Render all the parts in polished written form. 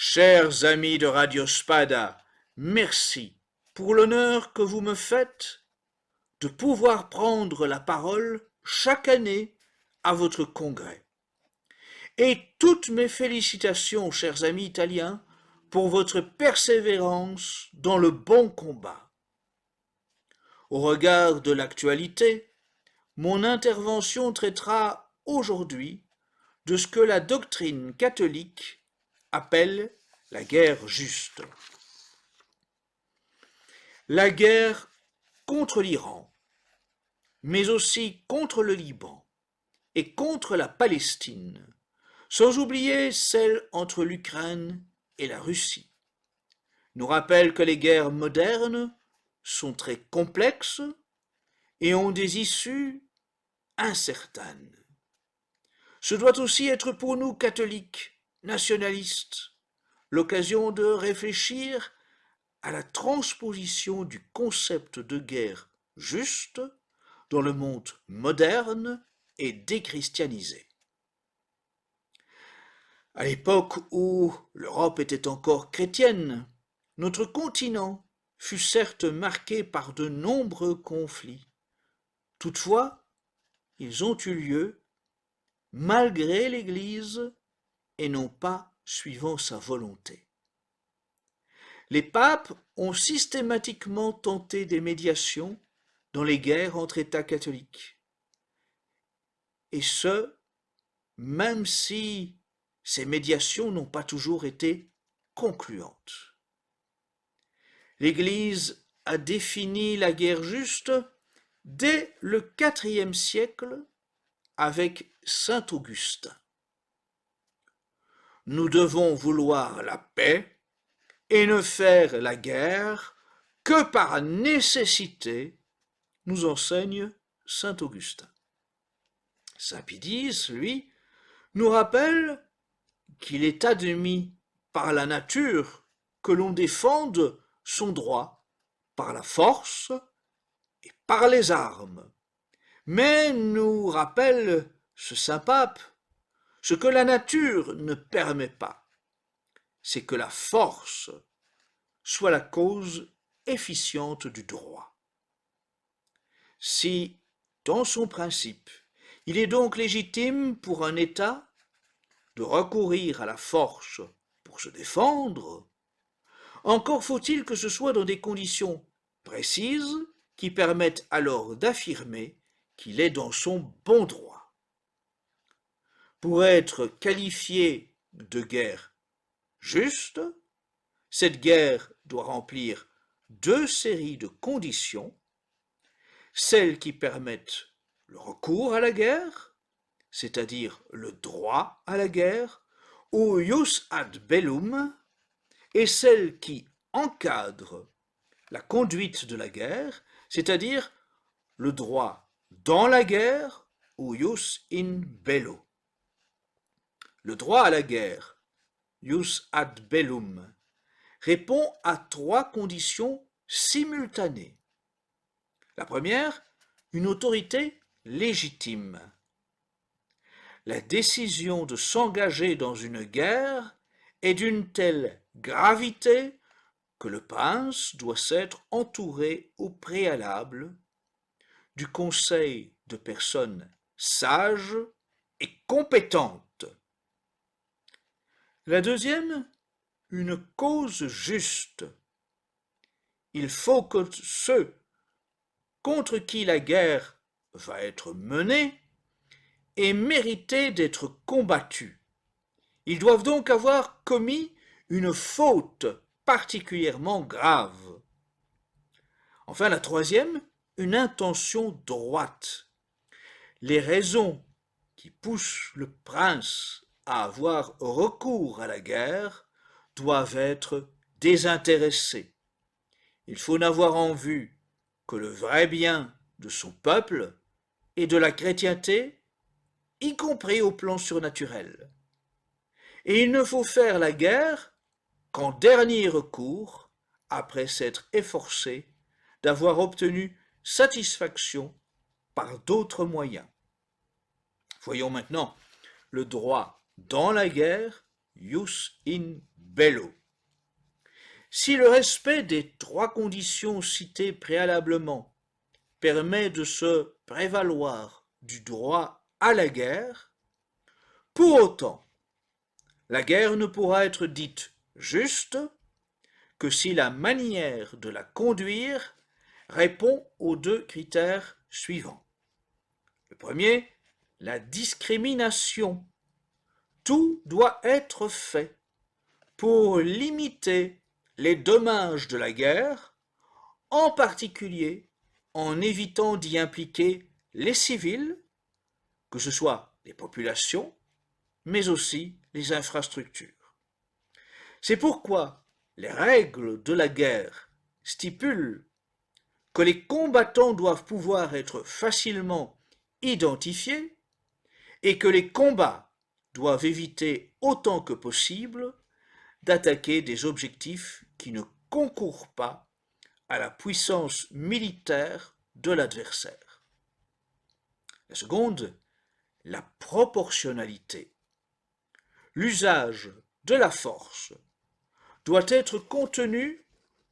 Chers amis de Radio Spada, merci pour l'honneur que vous me faites de pouvoir prendre la parole chaque année à votre congrès. Et toutes mes félicitations, chers amis italiens, pour votre persévérance dans le bon combat. Au regard de l'actualité, mon intervention traitera aujourd'hui de ce que la doctrine catholique appelle la guerre juste. La guerre contre l'Iran, mais aussi contre le Liban et contre la Palestine, sans oublier celle entre l'Ukraine et la Russie, nous rappelle que les guerres modernes sont très complexes et ont des issues incertaines. Ce doit aussi être pour nous catholiques, nationalistes, l'occasion de réfléchir à la transposition du concept de guerre juste dans le monde moderne et déchristianisé. À l'époque où l'Europe était encore chrétienne, notre continent fut certes marqué par de nombreux conflits. Toutefois, ils ont eu lieu malgré l'Église et non pas suivant sa volonté. Les papes ont systématiquement tenté des médiations dans les guerres entre États catholiques. Et ce, même si ces médiations n'ont pas toujours été concluantes. L'Église a défini la guerre juste dès le IVe siècle avec saint Augustin. Nous devons vouloir la paix et ne faire la guerre que par nécessité, nous enseigne saint Augustin. Saint Pie X, lui, nous rappelle qu'il est admis par la nature que l'on défende son droit par la force et par les armes. Mais nous rappelle ce saint pape, ce que la nature ne permet pas, c'est que la force soit la cause efficiente du droit. Si, dans son principe, il est donc légitime pour un État de recourir à la force pour se défendre, encore faut-il que ce soit dans des conditions précises qui permettent alors d'affirmer qu'il est dans son bon droit. Pour être qualifiée de guerre juste, cette guerre doit remplir deux séries de conditions, celles qui permettent le recours à la guerre, c'est-à-dire le droit à la guerre, ou ius ad bellum, et celles qui encadrent la conduite de la guerre, c'est-à-dire le droit dans la guerre, ou ius in bello. Le droit à la guerre, ius ad bellum, répond à trois conditions simultanées. La première, une autorité légitime. La décision de s'engager dans une guerre est d'une telle gravité que le prince doit s'être entouré au préalable du conseil de personnes sages et compétentes. La deuxième, une cause juste. Il faut que ceux contre qui la guerre va être menée aient mérité d'être combattus. Ils doivent donc avoir commis une faute particulièrement grave. Enfin, la troisième, une intention droite. Les raisons qui poussent le prince à avoir recours à la guerre doivent être désintéressées. Il faut n'avoir en vue que le vrai bien de son peuple et de la chrétienté, y compris au plan surnaturel. Et il ne faut faire la guerre qu'en dernier recours, après s'être efforcé d'avoir obtenu satisfaction par d'autres moyens. Voyons maintenant le droit dans la guerre, ius in bello. Si le respect des 3 conditions citées préalablement permet de se prévaloir du droit à la guerre, pour autant, la guerre ne pourra être dite juste que si la manière de la conduire répond aux 2 critères suivants. Le premier, la discrimination. Tout doit être fait pour limiter les dommages de la guerre, en particulier en évitant d'y impliquer les civils, que ce soit les populations, mais aussi les infrastructures. C'est pourquoi les règles de la guerre stipulent que les combattants doivent pouvoir être facilement identifiés et que les combats doivent éviter autant que possible d'attaquer des objectifs qui ne concourent pas à la puissance militaire de l'adversaire. La seconde, la proportionnalité. L'usage de la force doit être contenu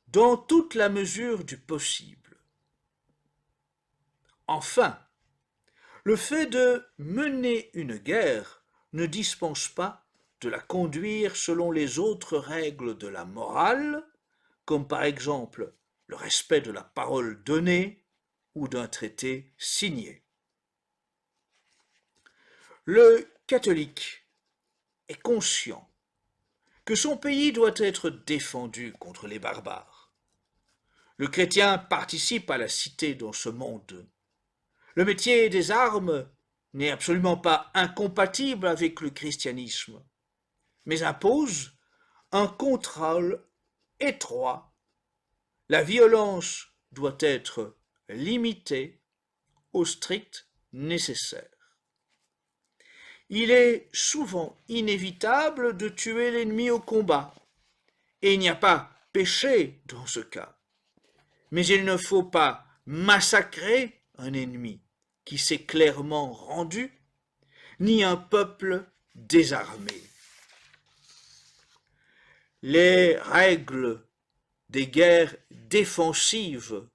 dans toute la mesure du possible. Enfin, le fait de mener une guerre ne dispense pas de la conduire selon les autres règles de la morale, comme par exemple le respect de la parole donnée ou d'un traité signé. Le catholique est conscient que son pays doit être défendu contre les barbares. Le chrétien participe à la cité dans ce monde. Le métier des armes n'est absolument pas incompatible avec le christianisme, mais impose un contrôle étroit. La violence doit être limitée au strict nécessaire. Il est souvent inévitable de tuer l'ennemi au combat, et il n'y a pas péché dans ce cas. Mais il ne faut pas massacrer un ennemi qui s'est clairement rendu, ni un peuple désarmé. Les règles des guerres défensives,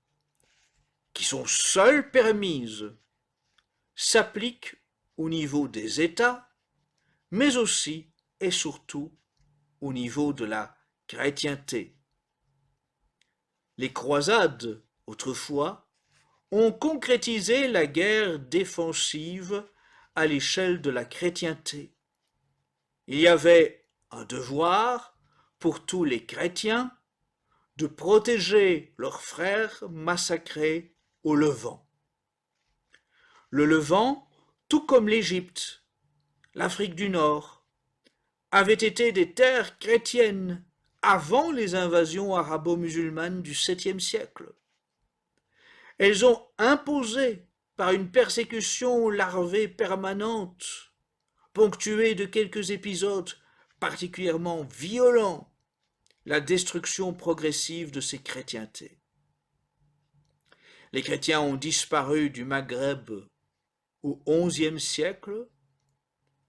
qui sont seules permises, s'appliquent au niveau des États, mais aussi et surtout au niveau de la chrétienté. Les croisades, autrefois, ont concrétisé la guerre défensive à l'échelle de la chrétienté. Il y avait un devoir pour tous les chrétiens de protéger leurs frères massacrés au Levant. Le Levant, tout comme l'Égypte, l'Afrique du Nord, avaient été des terres chrétiennes avant les invasions arabo-musulmanes du 7e siècle. Elles ont imposé par une persécution larvée permanente, ponctuée de quelques épisodes particulièrement violents, la destruction progressive de ces chrétientés. Les chrétiens ont disparu du Maghreb au XIe siècle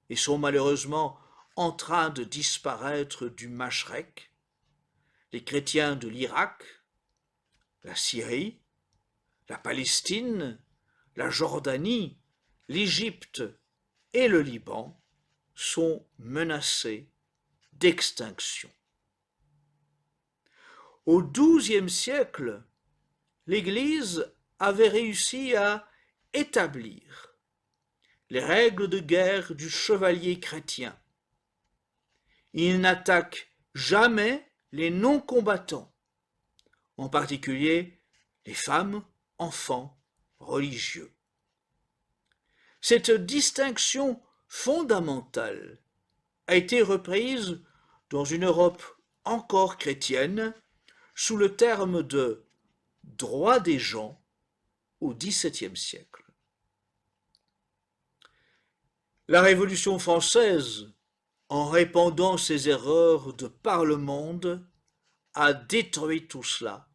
et sont malheureusement en train de disparaître du Mashrek. Les chrétiens de l'Irak, la Syrie, la Palestine, la Jordanie, l'Égypte et le Liban sont menacés d'extinction. Au XIIe siècle, l'Église avait réussi à établir les règles de guerre du chevalier chrétien. Il n'attaque jamais les non-combattants, en particulier les femmes, enfants, religieux. Cette distinction fondamentale a été reprise dans une Europe encore chrétienne sous le terme de droit des gens au XVIIe siècle. La Révolution française, en répandant ses erreurs de par le monde, a détruit tout cela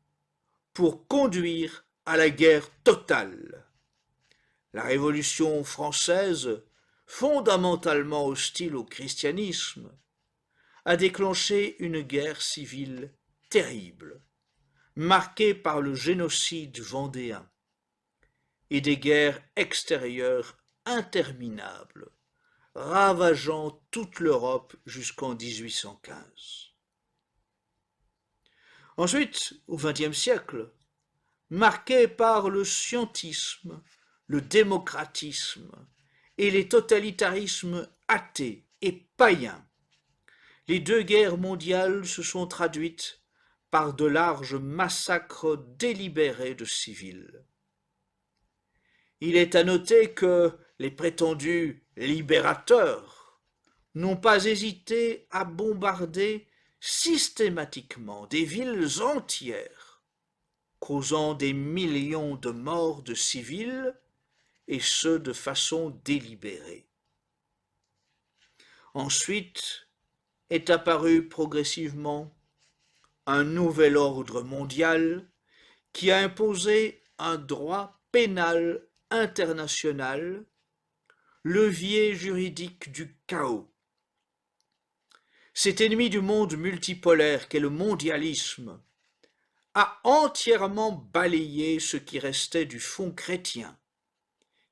pour conduire à la guerre totale. La Révolution française, fondamentalement hostile au christianisme, a déclenché une guerre civile terrible, marquée par le génocide vendéen et des guerres extérieures interminables, ravageant toute l'Europe jusqu'en 1815. Ensuite, au XXe siècle, marqué par le scientisme, le démocratisme et les totalitarismes athées et païens, les deux guerres mondiales se sont traduites par de larges massacres délibérés de civils. Il est à noter que les prétendus libérateurs n'ont pas hésité à bombarder systématiquement des villes entières, causant des millions de morts de civils, et ce de façon délibérée. Ensuite est apparu progressivement un nouvel ordre mondial qui a imposé un droit pénal international, levier juridique du chaos. Cet ennemi du monde multipolaire qu'est le mondialisme a entièrement balayé ce qui restait du fond chrétien,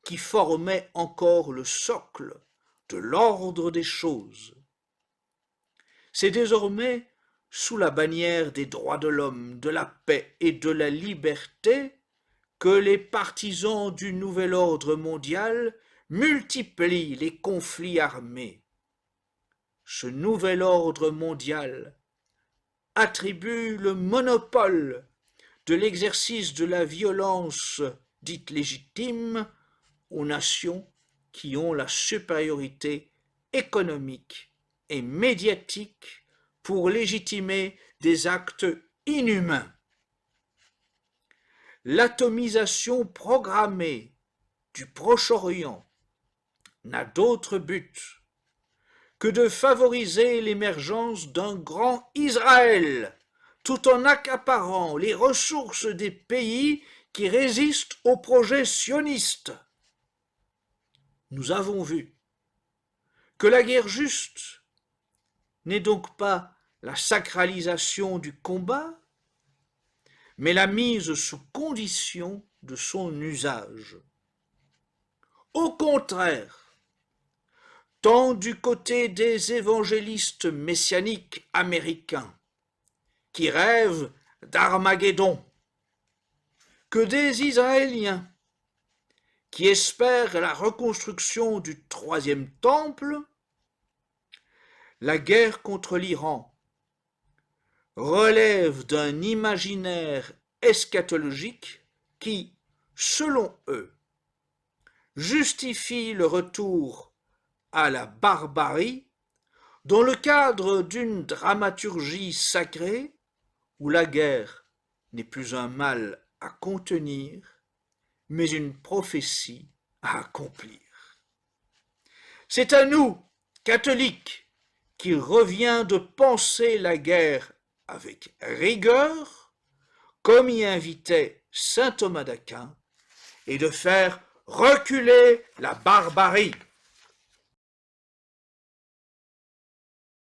qui formait encore le socle de l'ordre des choses. C'est désormais sous la bannière des droits de l'homme, de la paix et de la liberté que les partisans du nouvel ordre mondial multiplient les conflits armés. Ce nouvel ordre mondial attribue le monopole de l'exercice de la violence dite légitime aux nations qui ont la supériorité économique et médiatique pour légitimer des actes inhumains. L'atomisation programmée du Proche-Orient n'a d'autre but que de favoriser l'émergence d'un grand Israël, tout en accaparant les ressources des pays qui résistent au projet sioniste. Nous avons vu que la guerre juste n'est donc pas la sacralisation du combat, mais la mise sous condition de son usage. Au contraire, tant du côté des évangélistes messianiques américains qui rêvent d'Armageddon, que des Israéliens qui espèrent la reconstruction du troisième temple, la guerre contre l'Iran relève d'un imaginaire eschatologique qui, selon eux, justifie le retour à la barbarie dans le cadre d'une dramaturgie sacrée où la guerre n'est plus un mal à contenir, mais une prophétie à accomplir. C'est à nous, catholiques, qu'il revient de penser la guerre avec rigueur, comme y invitait saint Thomas d'Aquin, et de faire reculer la barbarie.